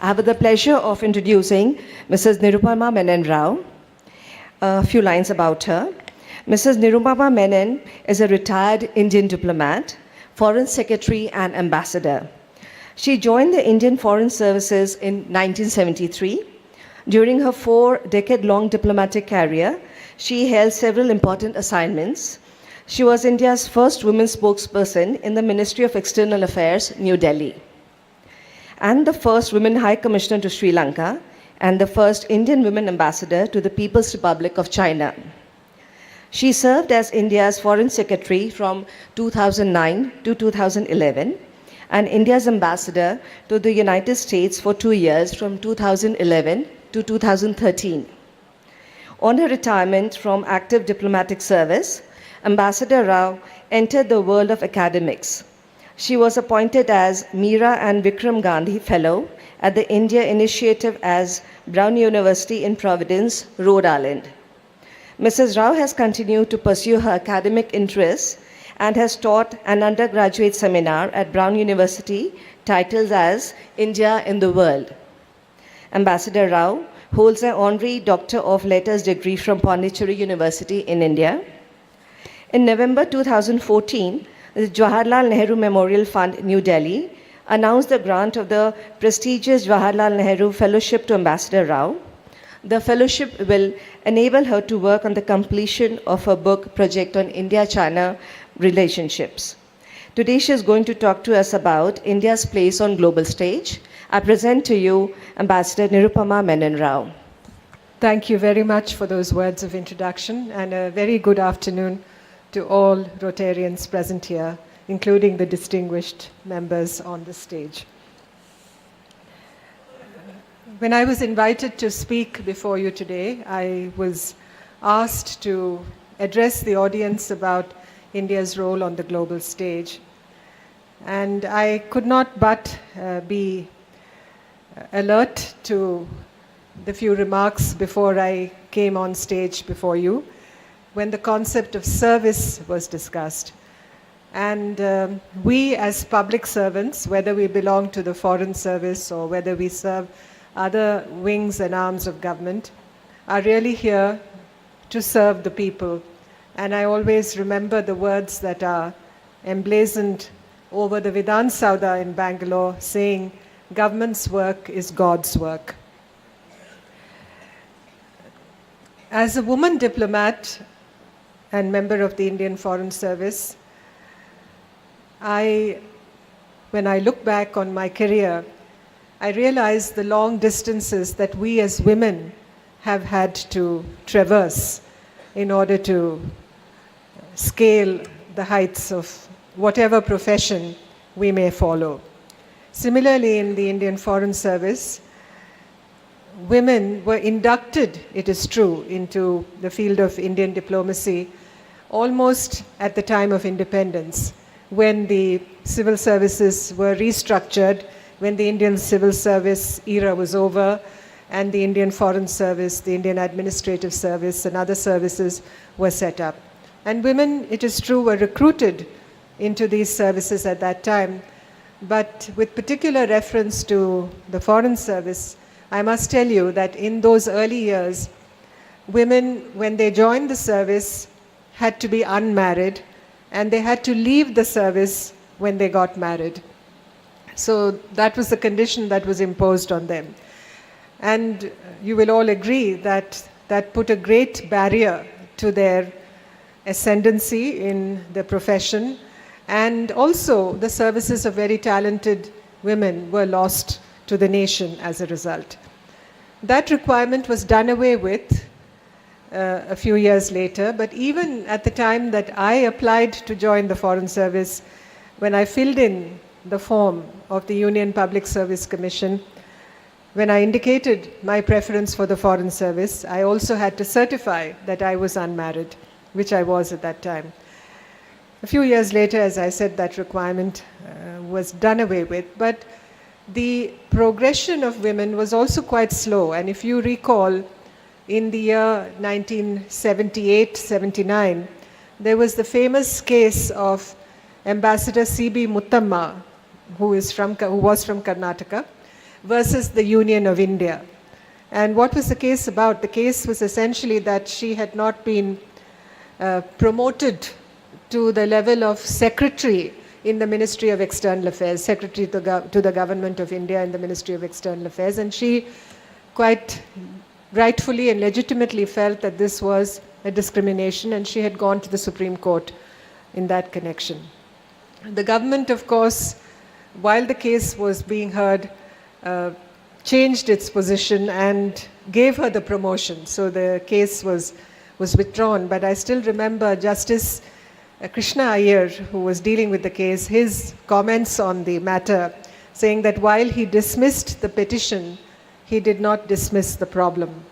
have the pleasure of introducing Mrs. Nirupama Rao. A few lines about her. Mrs. Nirupama Menon is a retired Indian diplomat, foreign secretary and ambassador. She joined the Indian Foreign Services in 1973. During her 4-decade-long diplomatic career, she held several important assignments. She was India's first women spokesperson in the Ministry of External Affairs, New Delhi, and the first women High Commissioner to Sri Lanka, and the first Indian women ambassador to the People's Republic of China. She served as India's Foreign Secretary from 2009 to 2011, and India's ambassador to the United States for 2 years from 2011 to 2013. On her retirement from active diplomatic service, Ambassador Rao entered the world of academics. She was appointed as Meera and Vikram Gandhi Fellow at the India Initiative as Brown University in Providence, Rhode Island. Mrs. Rao has continued to pursue her academic interests and has taught an undergraduate seminar at Brown University titled as India in the World. Ambassador Rao holds an honorary Doctor of Letters degree from Pondicherry University in India. In November 2014, the Jawaharlal Nehru Memorial Fund, New Delhi, announced the grant of the prestigious Jawaharlal Nehru Fellowship to Ambassador Rao. The fellowship will enable her to work on the completion of her book project on India-China relationships. Today she is going to talk to us about India's place on global stage. I present to you Ambassador Nirupama Rao. Thank you very much for those words of introduction, and a very good afternoon to all Rotarians present here, including the distinguished members on the stage. When I was invited to speak before you today, I was asked to address the audience about India's role on the global stage. And I could not but be alert to the few remarks before I came on stage before you, when the concept of service was discussed. And we as public servants, whether we belong to the foreign service or whether we serve other wings and arms of government, are really here to serve the people. And I always remember the words that are emblazoned over the Vidhan Sauda in Bangalore, saying, "Government's work is God's work." As a woman diplomat and member of the Indian Foreign Service, when I look back on my career, I realize the long distances that we as women have had to traverse in order to scale the heights of whatever profession we may follow. Similarly, in the Indian Foreign Service, women were inducted, it is true, into the field of Indian diplomacy almost at the time of independence, when the civil services were restructured, when the Indian civil service era was over, and the Indian Foreign Service, the Indian Administrative Service, and other services were set up. And women, it is true, were recruited into these services at that time. But with particular reference to the Foreign Service, I must tell you that in those early years, women, when they joined the service, had to be unmarried, and they had to leave the service when they got married. So that was the condition that was imposed on them. And you will all agree that that put a great barrier to their ascendancy in the profession, and also the services of very talented women were lost to the nation as a result. That requirement was done away with a few years later, but even at the time that I applied to join the Foreign Service, when I filled in the form of the Union Public Service Commission, when I indicated my preference for the Foreign Service, I also had to certify that I was unmarried, which I was at that time. A few years later, as I said, that requirement was done away with, but the progression of women was also quite slow. And if you recall, in the year 1978-79, there was the famous case of Ambassador C.B. Muthamma, who was from Karnataka, versus the Union of India. And what was the case about? The case was essentially that she had not been promoted to the level of secretary in the Ministry of External Affairs, secretary to the Government of India in the Ministry of External Affairs. And she quite rightfully and legitimately felt that this was a discrimination, and she had gone to the Supreme Court in that connection. The government, of course, while the case was being heard, changed its position and gave her the promotion. So the case was withdrawn. But I still remember Justice Krishna Iyer, who was dealing with the case, his comments on the matter, saying that while he dismissed the petition, he did not dismiss the problem.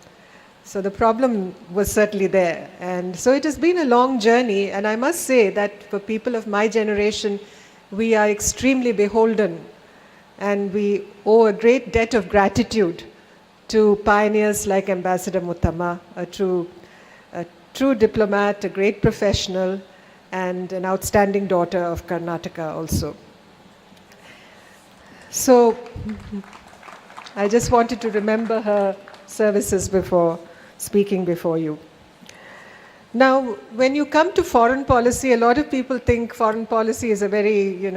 So the problem was certainly there. And so it has been a long journey, and I must say that for people of my generation, we are extremely beholden, and we owe a great debt of gratitude to pioneers like Ambassador Muthama, a true diplomat, a great professional, and an outstanding daughter of Karnataka also. So I just wanted to remember her services before speaking before you. Now, when you come to foreign policy, a lot of people think foreign policy is a very,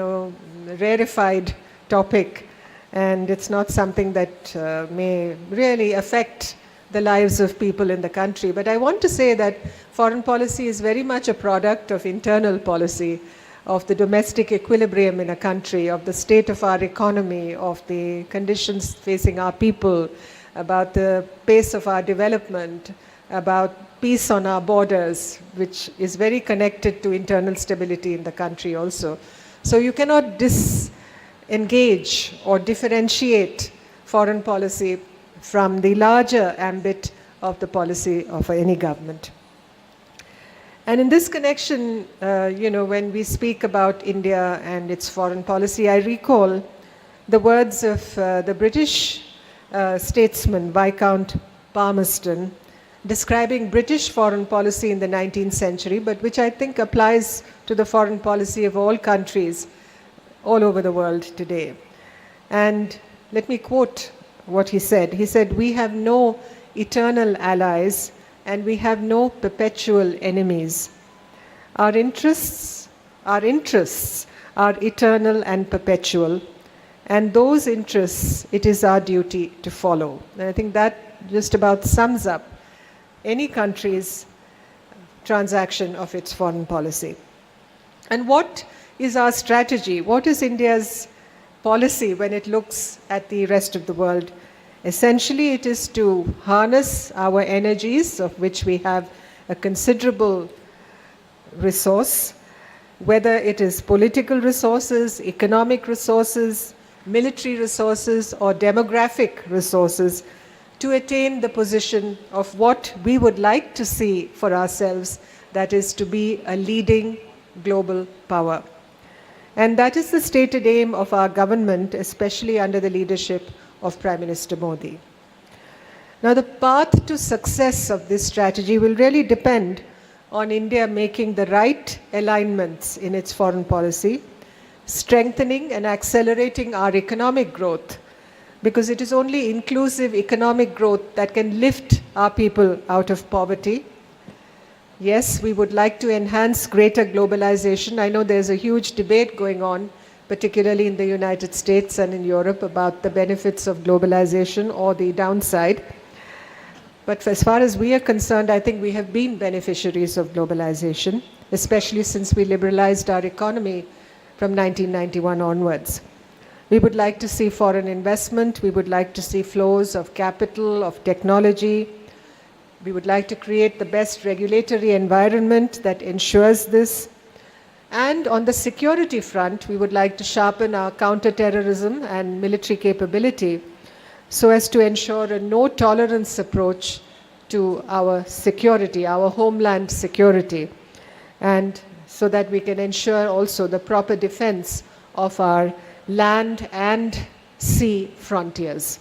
rarefied topic, and it's not something that may really affect the lives of people in the country. But I want to say that foreign policy is very much a product of internal policy, of the domestic equilibrium in a country, of the state of our economy, of the conditions facing our people, about the pace of our development, about peace on our borders, which is very connected to internal stability in the country also. So you cannot disengage or differentiate foreign policy from the larger ambit of the policy of any government. And in this connection, when we speak about India and its foreign policy, I recall the words of the British statesman Viscount Palmerston, describing British foreign policy in the 19th century, but which I think applies to the foreign policy of all countries all over the world today. And let me quote what he said. He said, "We have no eternal allies and we have no perpetual enemies. Our interests are eternal and perpetual, and those interests it is our duty to follow." And I think that just about sums up any country's transaction of its foreign policy. And what is our strategy? What is India's policy when it looks at the rest of the world? Essentially, it is to harness our energies, of which we have a considerable resource, whether it is political resources, economic resources, military resources, or demographic resources, to attain the position of what we would like to see for ourselves, that is to be a leading global power. And that is the stated aim of our government, especially under the leadership of Prime Minister Modi. Now, the path to success of this strategy will really depend on India making the right alignments in its foreign policy, strengthening and accelerating our economic growth, because it is only inclusive economic growth that can lift our people out of poverty. Yes, we would like to enhance greater globalization. I know there's a huge debate going on, particularly in the United States and in Europe, about the benefits of globalization or the downside. But as far as we are concerned, I think we have been beneficiaries of globalization, especially since we liberalized our economy from 1991 onwards. We would like to see foreign investment. We would like to see flows of capital, of technology. We would like to create the best regulatory environment that ensures this. And on the security front, we would like to sharpen our counter-terrorism and military capability so as to ensure a no-tolerance approach to our security, our homeland security, and so that we can ensure also the proper defense of our land and sea frontiers.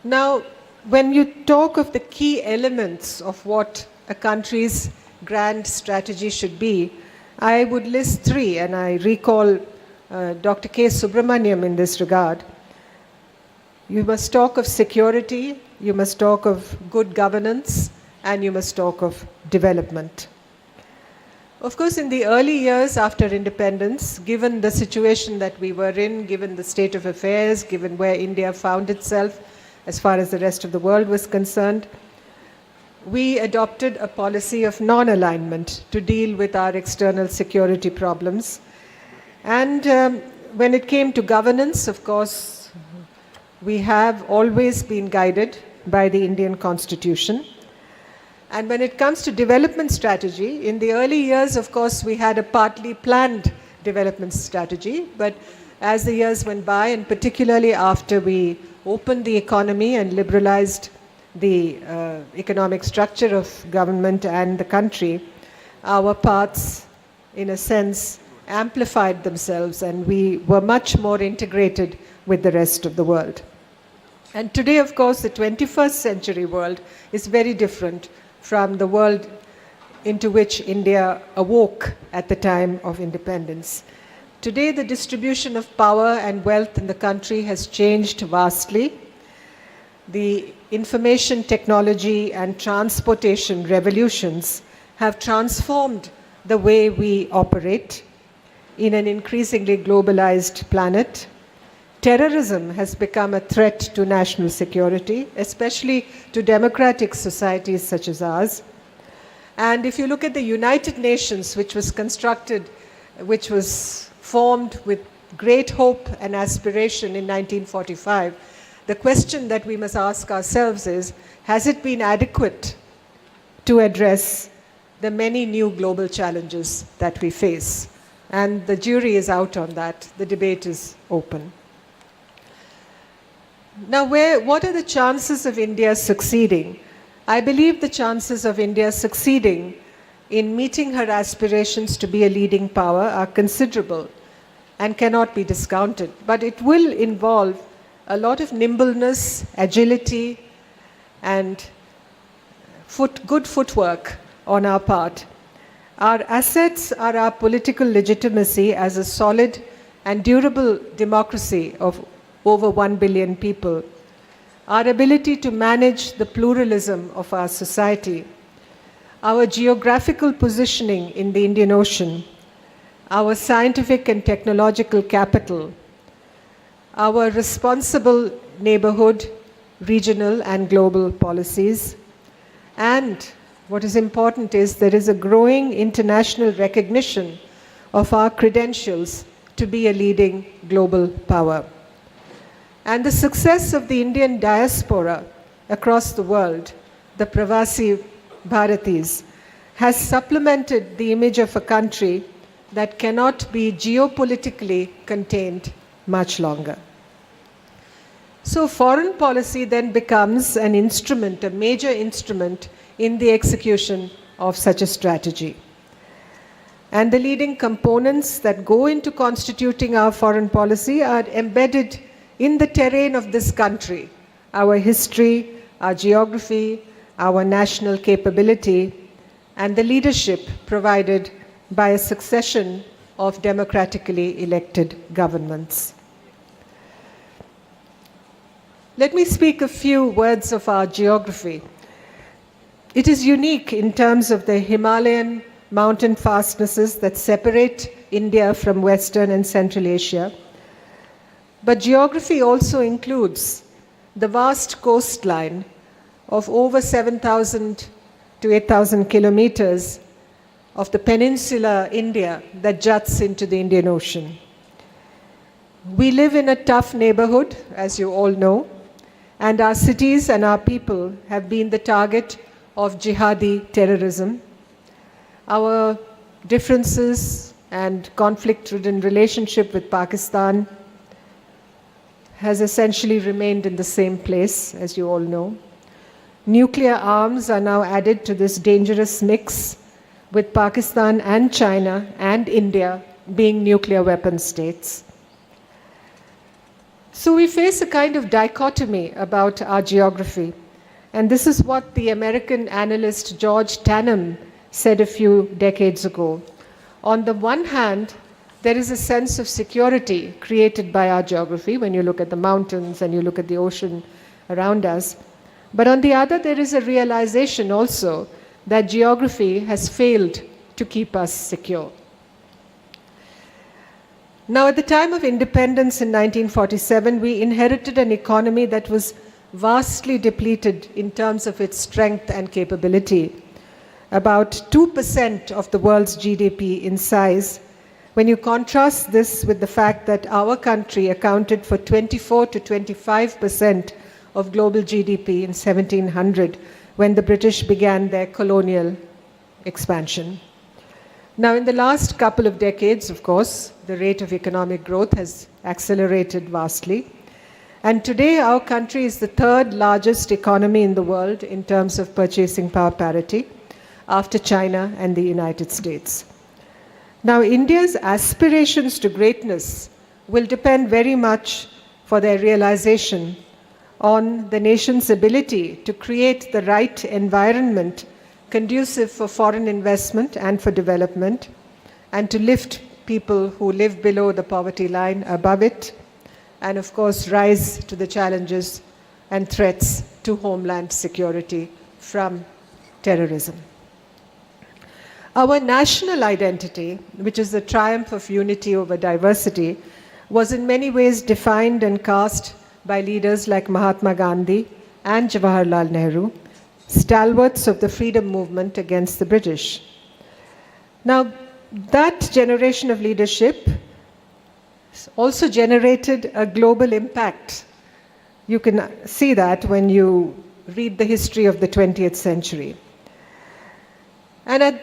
Now, when you talk of the key elements of what a country's grand strategy should be, I would list three, and I recall Dr. K. Subramaniam in this regard. You must talk of security, you must talk of good governance, and you must talk of development. Of course, in the early years after independence, given the situation that we were in, given the state of affairs, given where India found itself as far as the rest of the world was concerned, we adopted a policy of non-alignment to deal with our external security problems. And when it came to governance, of course, we have always been guided by the Indian Constitution. And when it comes to development strategy, in the early years, of course, we had a partly planned development strategy. But as the years went by, and particularly after we opened the economy and liberalized the economic structure of government and the country, our paths, in a sense, amplified themselves, and we were much more integrated with the rest of the world. And today, of course, the 21st century world is very different from the world into which India awoke at the time of independence. Today, the distribution of power and wealth in the country has changed vastly. The information technology and transportation revolutions have transformed the way we operate in an increasingly globalized planet. Terrorism has become a threat to national security, especially to democratic societies such as ours. And if you look at the United Nations, which was formed with great hope and aspiration in 1945, the question that we must ask ourselves is, has it been adequate to address the many new global challenges that we face? And the jury is out on that. The debate is open. Now, what are the chances of India succeeding? I believe the chances of India succeeding in meeting her aspirations to be a leading power are considerable and cannot be discounted. But it will involve a lot of nimbleness, agility, and good footwork on our part. Our assets are our political legitimacy as a solid and durable democracy of over 1 billion people, our ability to manage the pluralism of our society, our geographical positioning in the Indian Ocean, our scientific and technological capital, our responsible neighborhood, regional and global policies, and what is important is there is a growing international recognition of our credentials to be a leading global power. And the success of the Indian diaspora across the world, the Pravasi Bharatis, has supplemented the image of a country that cannot be geopolitically contained much longer. So foreign policy then becomes an instrument, a major instrument in the execution of such a strategy. And the leading components that go into constituting our foreign policy are embedded in the terrain of this country, our history, our geography, our national capability, and the leadership provided by a succession of democratically elected governments. Let me speak a few words of our geography. It is unique in terms of the Himalayan mountain fastnesses that separate India from Western and Central Asia. But geography also includes the vast coastline of over 7,000 to 8,000 kilometers of the peninsular India that juts into the Indian Ocean. We live in a tough neighborhood, as you all know, and our cities and our people have been the target of jihadi terrorism. Our differences and conflict-ridden relationship with Pakistan has essentially remained in the same place, as you all know. Nuclear arms are now added to this dangerous mix, with Pakistan and China and India being nuclear weapon states. So we face a kind of dichotomy about our geography. And this is what the American analyst George Tanham said a few decades ago. On the one hand, there is a sense of security created by our geography when you look at the mountains and you look at the ocean around us. But on the other, there is a realization also that geography has failed to keep us secure. Now, at the time of independence in 1947, we inherited an economy that was vastly depleted in terms of its strength and capability. About 2% of the world's GDP in size. When you contrast this with the fact that our country accounted for 24 to 25% of global GDP in 1700, when the British began their colonial expansion. Now, in the last couple of decades, of course, the rate of economic growth has accelerated vastly. And today, our country is the third largest economy in the world in terms of purchasing power parity, after China and the United States. Now, India's aspirations to greatness will depend very much for their realization on the nation's ability to create the right environment conducive for foreign investment and for development, and to lift people who live below the poverty line above it, and of course rise to the challenges and threats to homeland security from terrorism. Our national identity, which is the triumph of unity over diversity, was in many ways defined and cast by leaders like Mahatma Gandhi and Jawaharlal Nehru, stalwarts of the freedom movement against the British. Now, that generation of leadership also generated a global impact. You can see that when you read the history of the 20th century. And at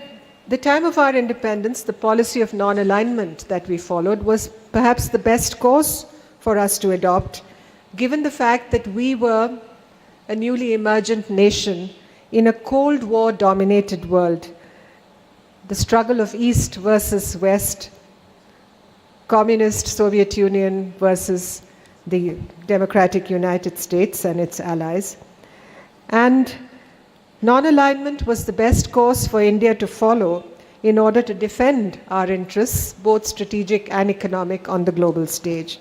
the time of our independence, the policy of non-alignment that we followed was perhaps the best course for us to adopt, given the fact that we were a newly emergent nation in a Cold War-dominated world. The struggle of East versus West, Communist Soviet Union versus the democratic United States and its allies. And non-alignment was the best course for India to follow in order to defend our interests, both strategic and economic, on the global stage.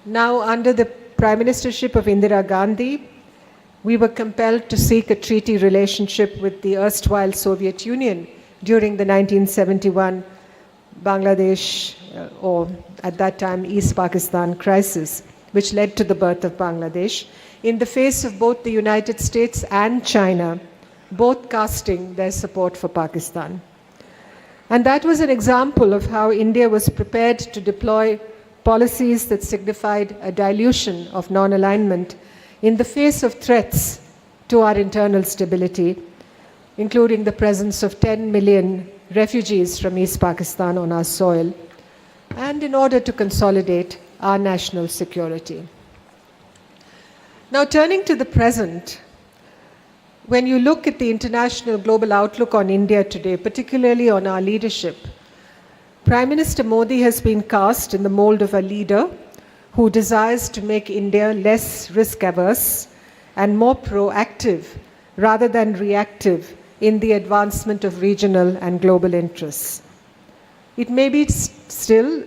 Now, under the Prime Ministership of Indira Gandhi, we were compelled to seek a treaty relationship with the erstwhile Soviet Union during the 1971 Bangladesh, or at that time East Pakistan crisis, which led to the birth of Bangladesh, in the face of both the United States and China, both casting their support for Pakistan. And that was an example of how India was prepared to deploy policies that signified a dilution of non-alignment in the face of threats to our internal stability, including the presence of 10 million refugees from East Pakistan on our soil, and in order to consolidate our national security. Now, turning to the present, when you look at the international global outlook on India today, particularly on our leadership, Prime Minister Modi has been cast in the mold of a leader who desires to make India less risk-averse and more proactive rather than reactive in the advancement of regional and global interests. It may be still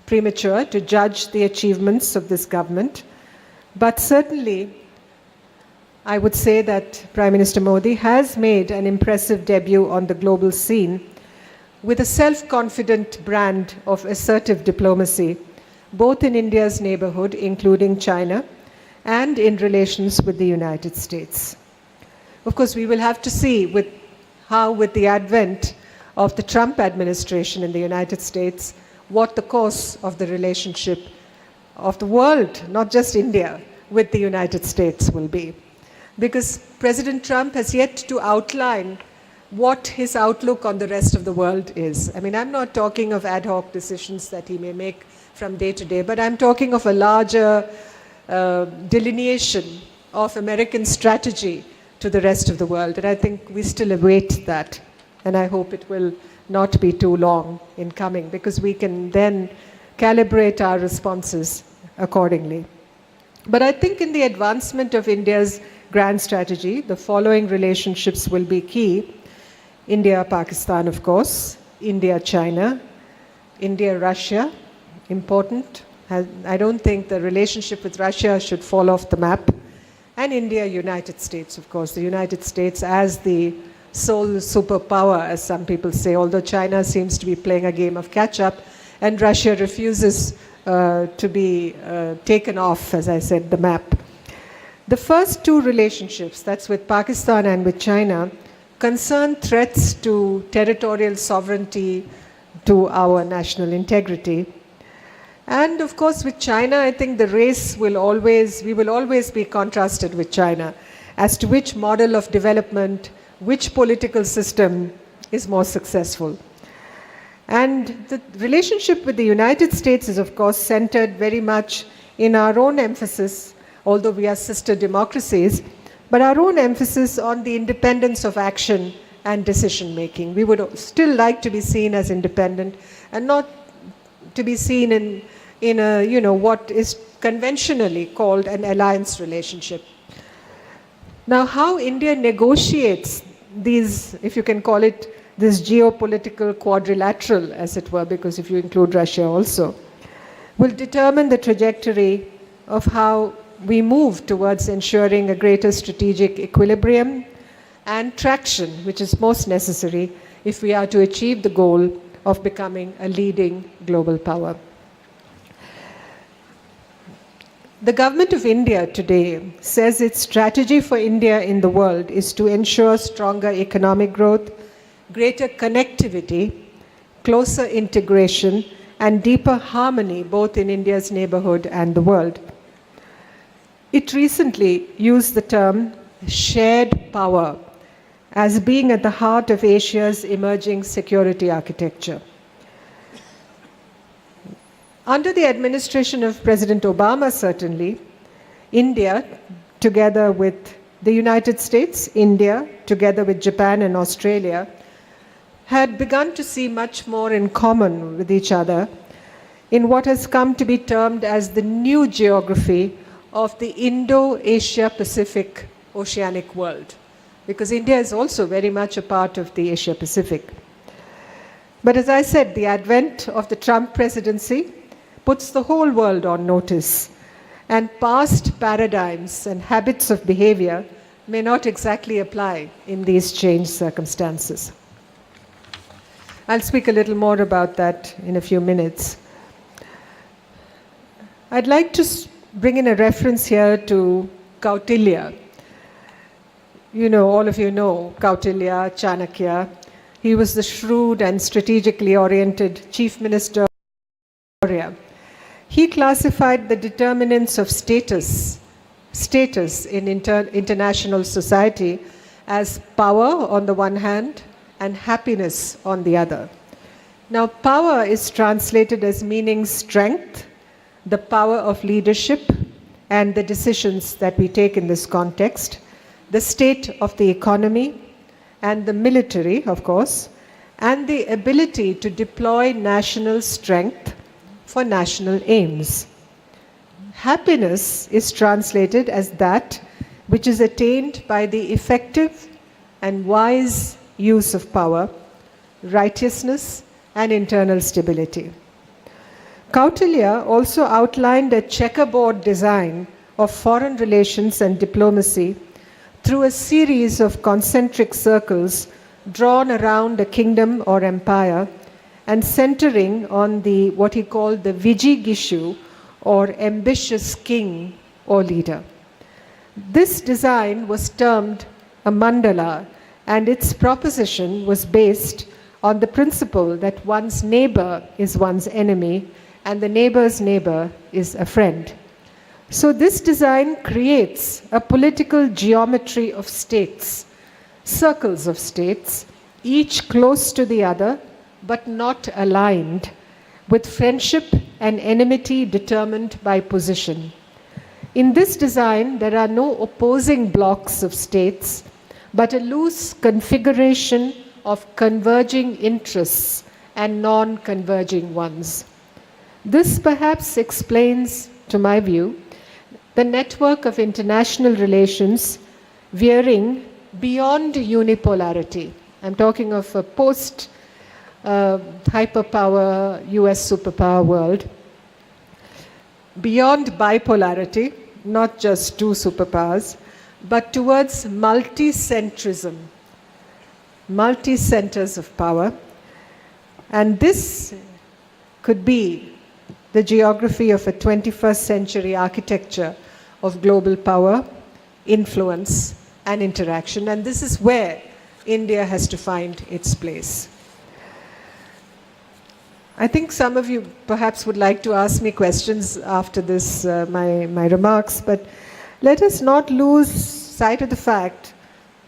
premature to judge the achievements of this government, but certainly I would say that Prime Minister Modi has made an impressive debut on the global scene with a self-confident brand of assertive diplomacy, both in India's neighborhood, including China, and in relations with the United States. Of course, we will have to see how, with the advent of the Trump administration in the United States, what the course of the relationship of the world, not just India, with the United States will be. Because President Trump has yet to outline what his outlook on the rest of the world is. I mean, I'm not talking of ad hoc decisions that he may make from day to day, but I'm talking of a larger delineation of American strategy to the rest of the world. And I think we still await that. And I hope it will not be too long in coming, because we can then calibrate our responses accordingly. But I think in the advancement of India's grand strategy, the following relationships will be key. India-Pakistan, of course, India-China, India-Russia, important. I don't think the relationship with Russia should fall off the map. And India-United States, of course. The United States as the sole superpower, as some people say, although China seems to be playing a game of catch-up, and Russia refuses to be taken off, as I said, the map. The first two relationships, that's with Pakistan and with China, concern threats to territorial sovereignty, to our national integrity. And of course, with China, I think the race we will always be contrasted with China as to which model of development, which political system is more successful. And the relationship with the United States is, of course, centered very much in our own emphasis, although we are sister democracies, but our own emphasis on the independence of action and decision making. We would still like to be seen as independent and not to be seen in a, what is conventionally called an alliance relationship. Now, how India negotiates these, if you can call it, this geopolitical quadrilateral, as it were, because if you include Russia also, will determine the trajectory of how we move towards ensuring a greater strategic equilibrium and traction, which is most necessary if we are to achieve the goal of becoming a leading global power. The government of India today says its strategy for India in the world is to ensure stronger economic growth, greater connectivity, closer integration, and deeper harmony both in India's neighborhood and the world. It recently used the term shared power as being at the heart of Asia's emerging security architecture. Under the administration of President Obama, certainly, India, together with the United States, India, together with Japan and Australia, had begun to see much more in common with each other in what has come to be termed as the new geography of the Indo-Asia-Pacific oceanic world, because India is also very much a part of the Asia-Pacific. But as I said, the advent of the Trump presidency puts the whole world on notice, and past paradigms and habits of behavior may not exactly apply in these changed circumstances. I'll speak a little more about that in a few minutes. I'd like to bring in a reference here to Kautilya. All of you know Kautilya, Chanakya. He was the shrewd and strategically oriented chief minister of Maurya. He classified the determinants of status in international society as power on the one hand and happiness on the other. Now, power is translated as meaning strength, the power of leadership, and the decisions that we take in this context, the state of the economy, and the military, of course, and the ability to deploy national strength for national aims. Happiness is translated as that which is attained by the effective and wise use of power, righteousness, and internal stability. Kautilya also outlined a checkerboard design of foreign relations and diplomacy through a series of concentric circles drawn around a kingdom or empire and centering on what he called the Vijigishu, or ambitious king or leader. This design was termed a mandala, and its proposition was based on the principle that one's neighbor is one's enemy and the neighbor's neighbor is a friend. So this design creates a political geometry of states, circles of states, each close to the other but not aligned, with friendship and enmity determined by position. In this design, there are no opposing blocks of states, but a loose configuration of converging interests and non-converging ones. This perhaps explains, to my view, the network of international relations veering beyond unipolarity. I'm talking of a post a hyperpower US superpower world, beyond bipolarity, not just two superpowers, but towards multi-centrism, multi-centers of power. And this could be the geography of a 21st century architecture of global power, influence, and interaction. And this is where India has to find its place. I think some of you perhaps would like to ask me questions after this, my remarks, but let us not lose sight of the fact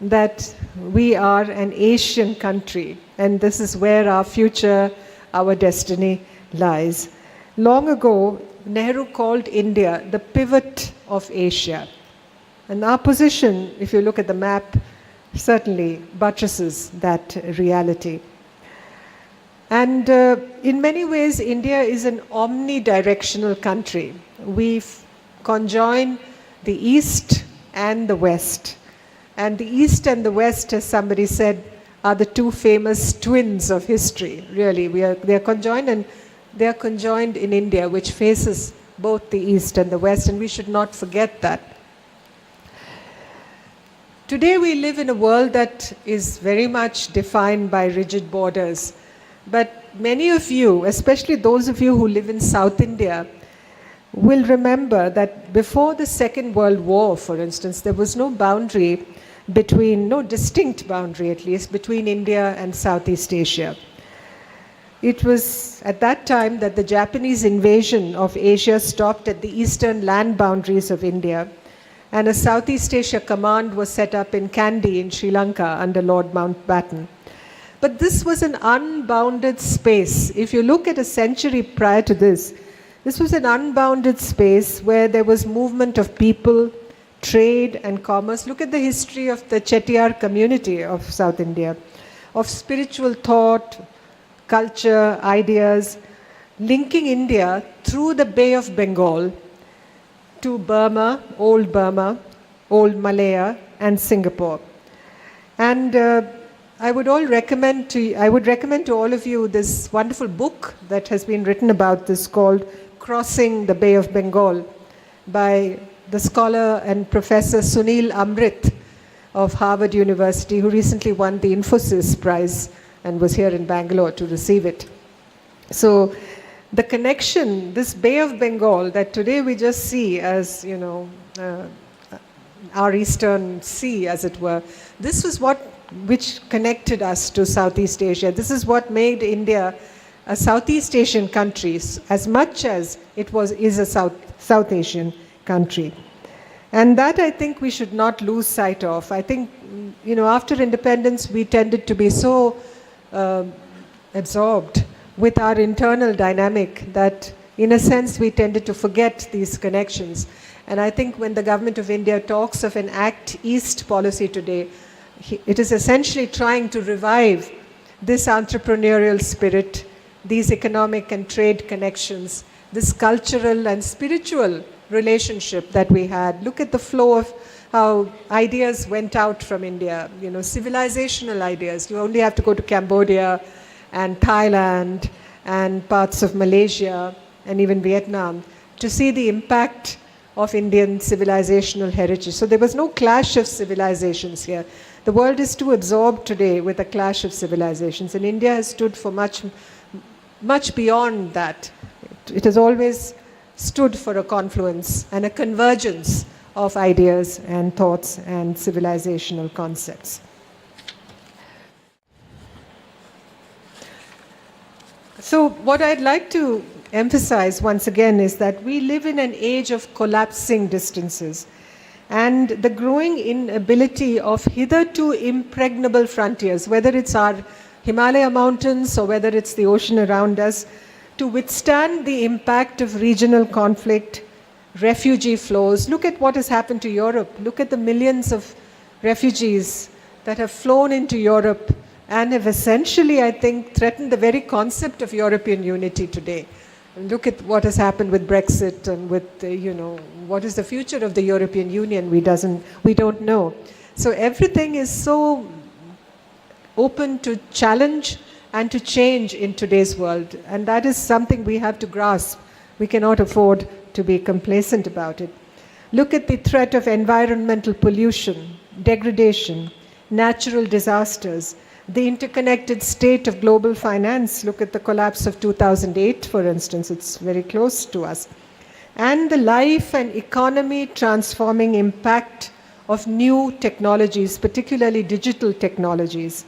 that we are an Asian country, and this is where our future, our destiny lies. Long ago, Nehru called India the pivot of Asia. And our position, if you look at the map, certainly buttresses that reality. And in many ways, India is an omnidirectional country. We conjoin the East and the West. And the East and the West, as somebody said, are the two famous twins of history, really. They are conjoined, and they are conjoined in India, which faces both the East and the West, and we should not forget that. Today we live in a world that is very much defined by rigid borders. But many of you, especially those of you who live in South India, will remember that before the Second World War, for instance, there was no boundary between, no distinct boundary at least, between India and Southeast Asia. It was at that time that the Japanese invasion of Asia stopped at the eastern land boundaries of India, and a Southeast Asia command was set up in Kandy in Sri Lanka under Lord Mountbatten. But this was an unbounded space. If you look at a century prior to this, this was an unbounded space where there was movement of people, trade and commerce. Look at the history of the Chettiar community of South India, of spiritual thought, culture, ideas, linking India through the Bay of Bengal to Burma, old Malaya, and Singapore. And I would recommend to all of you this wonderful book that has been written about this called Crossing the Bay of Bengal by the scholar and professor Sunil Amrit of Harvard University, who recently won the Infosys Prize and was here in Bangalore to receive it. So the connection, this Bay of Bengal that today we just see as, our eastern sea, as it were, this was which connected us to Southeast Asia. This is what made India a Southeast Asian country as much as it is a South Asian country. And that I think we should not lose sight of. I think, after independence, we tended to be so absorbed with our internal dynamic that, in a sense, we tended to forget these connections. And I think when the government of India talks of an Act East policy today, it is essentially trying to revive this entrepreneurial spirit, these economic and trade connections, this cultural and spiritual relationship that we had. Look at the flow of how ideas went out from India, civilizational ideas. You only have to go to Cambodia and Thailand and parts of Malaysia and even Vietnam to see the impact of Indian civilizational heritage. So there was no clash of civilizations here. The world is too absorbed today with a clash of civilizations, and India has stood for much, much beyond that. It has always stood for a confluence and a convergence of ideas and thoughts and civilizational concepts. So what I'd like to emphasize once again is that we live in an age of collapsing distances and the growing inability of hitherto impregnable frontiers, whether it's our Himalaya mountains or whether it's the ocean around us, to withstand the impact of regional conflict, refugee flows. Look at what has happened to Europe. Look at the millions of refugees that have flown into Europe and have essentially, I think, threatened the very concept of European unity today. And look at what has happened with Brexit and with, what is the future of the European Union? We don't know. So everything is so open to challenge and to change in today's world. And that is something we have to grasp. We cannot afford to be complacent about it. Look at the threat of environmental pollution, degradation, natural disasters, the interconnected state of global finance. Look at the collapse of 2008, for instance. It's very close to us. And the life and economy transforming impact of new technologies, particularly digital technologies,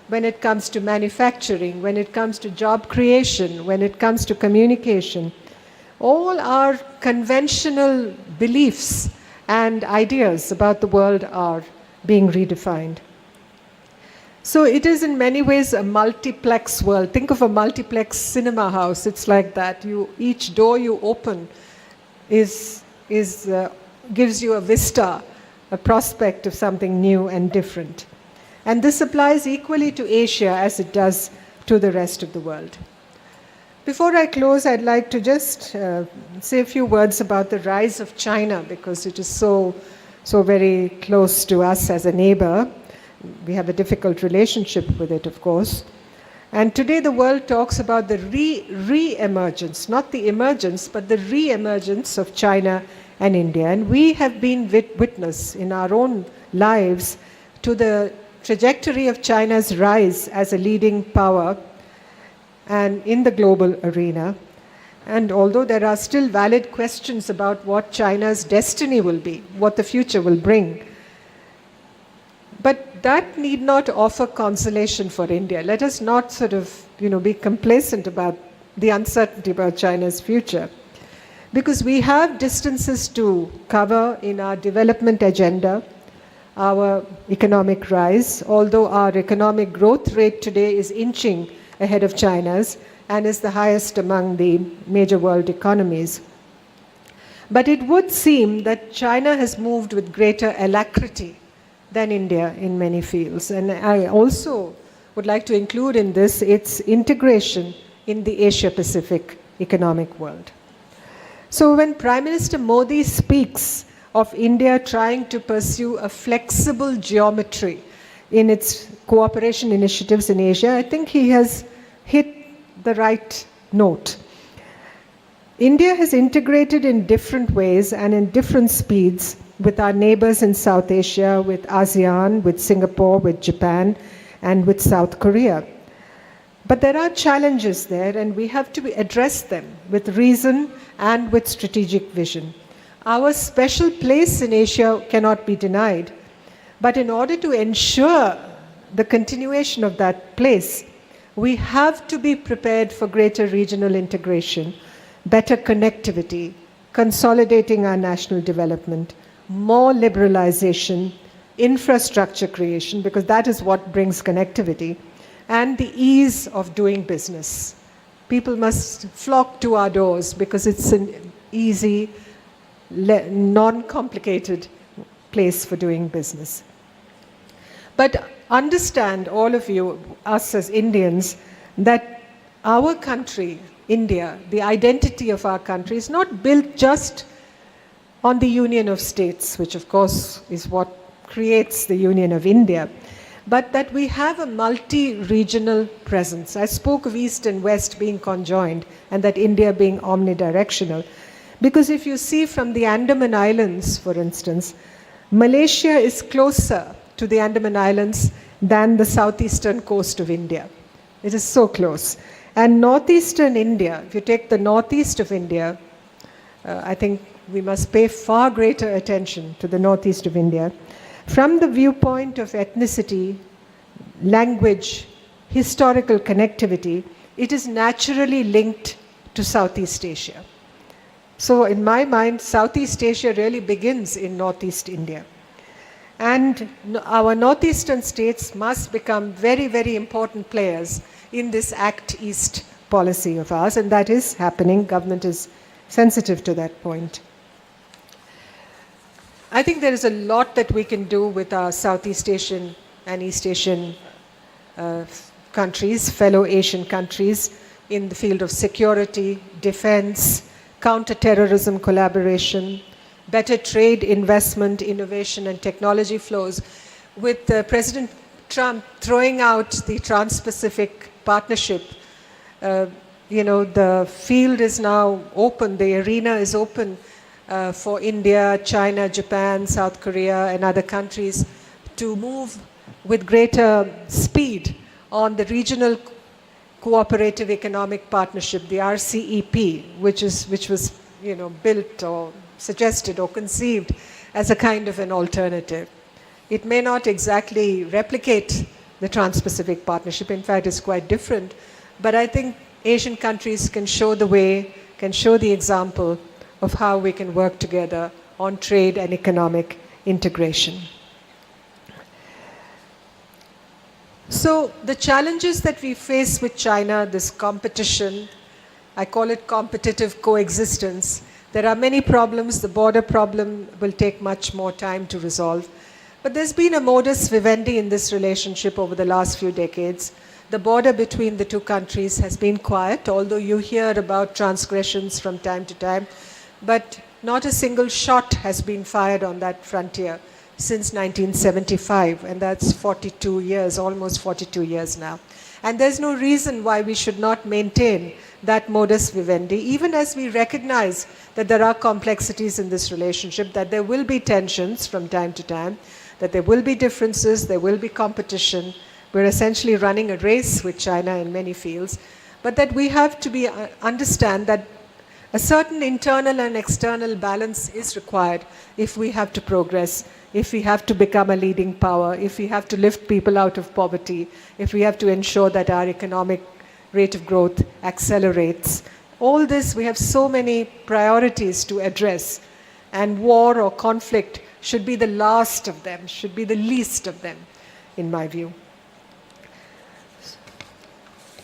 when it comes to manufacturing, when it comes to job creation, when it comes to communication. All our conventional beliefs and ideas about the world are being redefined. So it is in many ways a multiplex world. Think of a multiplex cinema house. It's like that. Each door you open gives you a vista, a prospect of something new and different. And this applies equally to Asia as it does to the rest of the world. Before I close, I'd like to just say a few words about the rise of China, because it is so very close to us as a neighbor. We have a difficult relationship with it, of course. And today the world talks about the re-emergence, not the emergence, but the re-emergence of China and India. And we have been witness in our own lives to the trajectory of China's rise as a leading power and in the global arena. And although there are still valid questions about what China's destiny will be, what the future will bring, but that need not offer consolation for India. Let us not be complacent about the uncertainty about China's future, because we have distances to cover in our development agenda, our economic rise, although our economic growth rate today is inching ahead of China's and is the highest among the major world economies. But it would seem that China has moved with greater alacrity than India in many fields. And I also would like to include in this its integration in the Asia-Pacific economic world. So when Prime Minister Modi speaks of India trying to pursue a flexible geometry in its cooperation initiatives in Asia, I think he has hit the right note. India has integrated in different ways and in different speeds with our neighbors in South Asia, with ASEAN, with Singapore, with Japan, and with South Korea. But there are challenges there, and we have to address them with reason and with strategic vision. Our special place in Asia cannot be denied, but in order to ensure the continuation of that place, we have to be prepared for greater regional integration, better connectivity, consolidating our national development, more liberalization, infrastructure creation, because that is what brings connectivity, and the ease of doing business. People must flock to our doors because it's an easy, non-complicated place for doing business. But understand, all of you, us as Indians, that our country, India, the identity of our country is not built just on the union of states, which of course is what creates the union of India, but that we have a multi-regional presence. I spoke of East and West being conjoined and that India being omnidirectional. Because if you see from the Andaman Islands, for instance, Malaysia is closer to the Andaman Islands than the southeastern coast of India. It is so close. And northeastern India, if you take the northeast of India, I think we must pay far greater attention to the northeast of India. From the viewpoint of ethnicity, language, historical connectivity, it is naturally linked to Southeast Asia. So in my mind, Southeast Asia really begins in Northeast India. And our northeastern states must become very, very important players in this Act East policy of ours, and that is happening. Government is sensitive to that point. I think there is a lot that we can do with our Southeast Asian and East Asian countries, fellow Asian countries, in the field of security, defense, counter-terrorism collaboration, better trade, investment, innovation, and technology flows. With President Trump throwing out the Trans-Pacific partnership, the field is now open, the arena is open for India, China, Japan, South Korea, and other countries to move with greater speed on the regional cooperative economic partnership, the RCEP, which was built or suggested or conceived as a kind of an alternative. It may not exactly replicate the Trans-Pacific Partnership. In fact, it's quite different. But I think Asian countries can show the way, can show the example of how we can work together on trade and economic integration. So the challenges that we face with China, this competition, I call it competitive coexistence. There are many problems. The border problem will take much more time to resolve. But there's been a modus vivendi in this relationship over the last few decades. The border between the two countries has been quiet, although you hear about transgressions from time to time. But not a single shot has been fired on that frontier since 1975, and that's 42 years, almost 42 years now. And there's no reason why we should not maintain that modus vivendi, even as we recognize that there are complexities in this relationship, that there will be tensions from time to time, that there will be differences, there will be competition. We're essentially running a race with China in many fields, but that we have to understand that a certain internal and external balance is required if we have to progress, if we have to become a leading power, if we have to lift people out of poverty, if we have to ensure that our economic rate of growth accelerates. All this, we have so many priorities to address, and war or conflict should be the last of them, should be the least of them, in my view.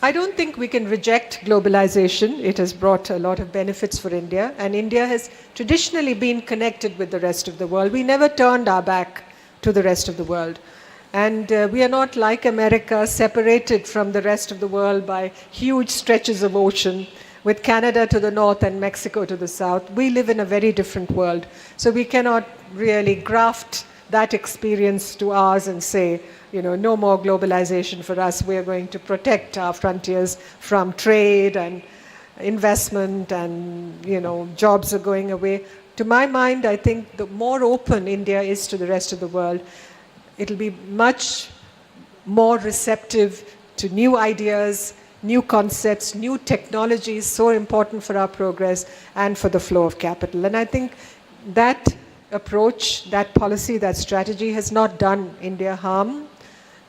I don't think we can reject globalization. It has brought a lot of benefits for India, and India has traditionally been connected with the rest of the world. We never turned our back to the rest of the world. And we are not like America, separated from the rest of the world by huge stretches of ocean, with Canada to the north and Mexico to the south. We live in a very different world. So we cannot really graft that experience to ours and say, no more globalization for us. We are going to protect our frontiers from trade and investment, and jobs are going away. To my mind, I think the more open India is to the rest of the world, it'll be much more receptive to new ideas, new concepts, new technologies, so important for our progress and for the flow of capital. And I think that approach, that policy, that strategy has not done India harm.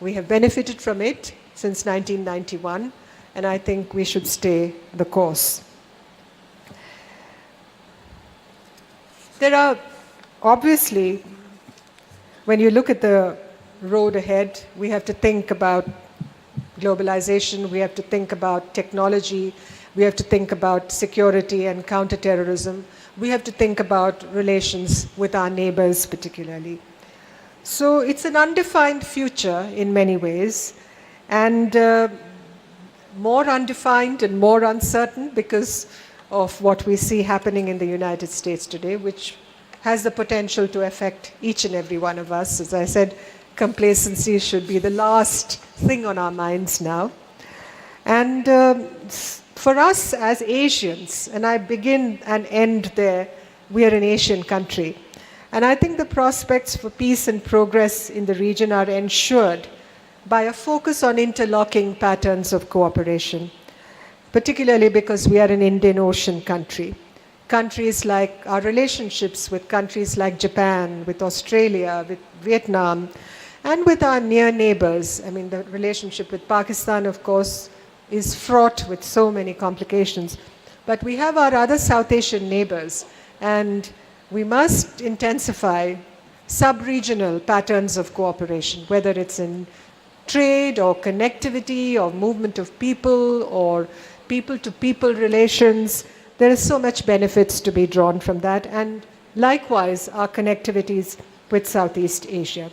We have benefited from it since 1991, and I think we should stay the course. There are, obviously, when you look at the road ahead, we have to think about globalization, we have to think about technology, we have to think about security and counterterrorism, we have to think about relations with our neighbors particularly. So it's an undefined future in many ways, and more undefined and more uncertain because of what we see happening in the United States today, which has the potential to affect each and every one of us. As I said, complacency should be the last thing on our minds now. And for us as Asians, and I begin and end there, we are an Asian country. And I think the prospects for peace and progress in the region are ensured by a focus on interlocking patterns of cooperation, particularly because we are an Indian Ocean country. Countries like our relationships with countries like Japan, with Australia, with Vietnam, and with our near neighbors. I mean, the relationship with Pakistan, of course, is fraught with so many complications. But we have our other South Asian neighbors, and we must intensify sub-regional patterns of cooperation, whether it's in trade or connectivity or movement of people or people-to-people relations. There is so much benefits to be drawn from that, and likewise our connectivities with Southeast Asia.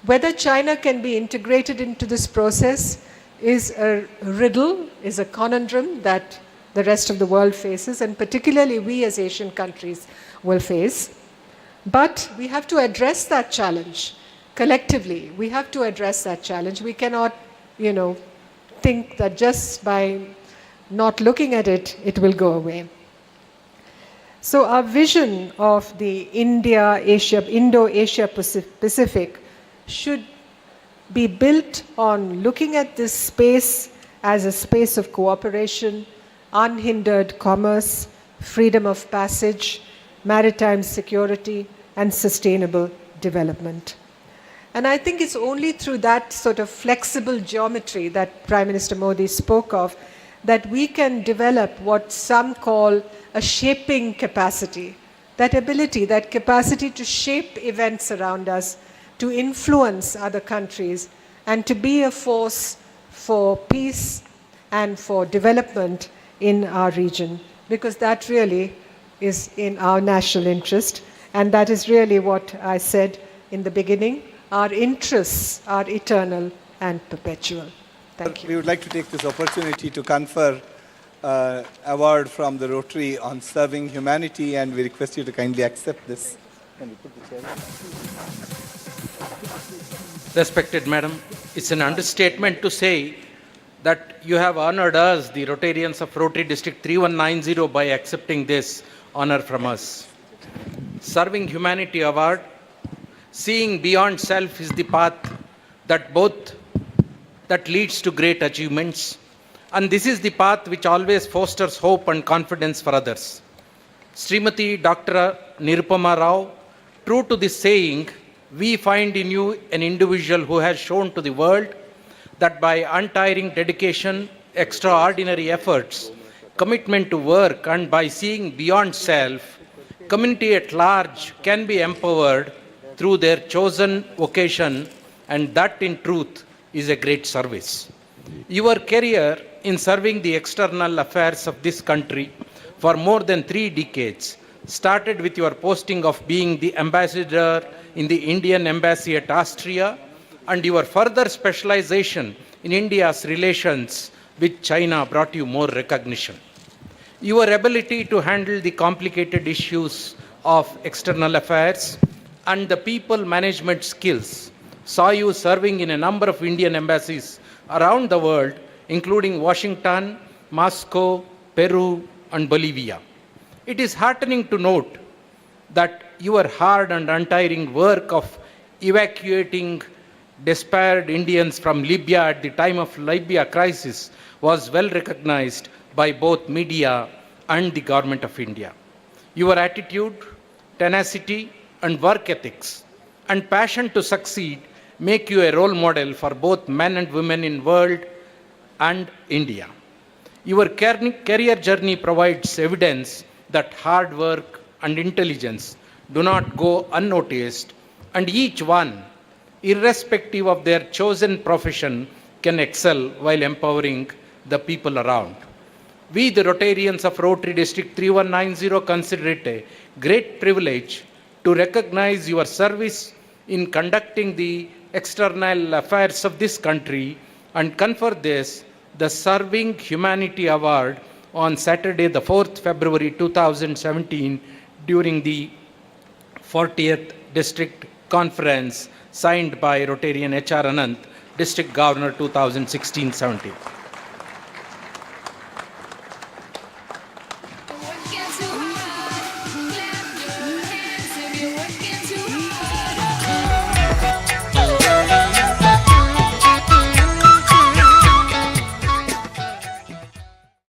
Whether China can be integrated into this process is a riddle, is a conundrum that the rest of the world faces, and particularly we as Asian countries will face. But we have to address that challenge collectively. We have to address that challenge. We cannot, think that just by not looking at it, it will go away. So our vision of the Indo-Asia Pacific should be built on looking at this space as a space of cooperation, unhindered commerce, freedom of passage, maritime security, and sustainable development. And I think it's only through that sort of flexible geometry that Prime Minister Modi spoke of that we can develop what some call a shaping capacity, that ability, that capacity to shape events around us, to influence other countries, and to be a force for peace and for development in our region, because that really is in our national interest, and that is really what I said in the beginning. Our interests are eternal and perpetual. Thank you. We would like to take this opportunity to confer award from the Rotary on serving humanity, and we request you to kindly accept this. Can you put the chair? Respected Madam, it's an understatement to say that you have honored us, the Rotarians of Rotary District 3190, by accepting this honor from us. Serving Humanity Award, seeing beyond self is the path that leads to great achievements, and this is the path which always fosters hope and confidence for others. Srimati Dr. Nirupama Rao, true to this saying, we find in you an individual who has shown to the world that by untiring dedication, extraordinary efforts, commitment to work, and by seeing beyond self, community at large can be empowered through their chosen vocation, and that in truth is a great service. Your career in serving the external affairs of this country for more than 3 decades started with your posting of being the ambassador in the Indian Embassy at Austria, and your further specialization in India's relations with China brought you more recognition. Your ability to handle the complicated issues of external affairs and the people management skills saw you serving in a number of Indian embassies around the world, including Washington, Moscow, Peru, and Bolivia. It is heartening to note that your hard and untiring work of evacuating despaired Indians from Libya at the time of Libya crisis was well recognized by both media and the Government of India. Your attitude, tenacity, and work ethics and passion to succeed make you a role model for both men and women in world and India. Your career journey provides evidence that hard work and intelligence do not go unnoticed, and each one, irrespective of their chosen profession, can excel while empowering the people around. We, the Rotarians of Rotary District 3190, consider it a great privilege to recognize your service in conducting the external affairs of this country and confer this, the Serving Humanity Award, on Saturday, the 4th February 2017, during the 40th District Conference, signed by Rotarian H.R. Ananth, District Governor 2016-17.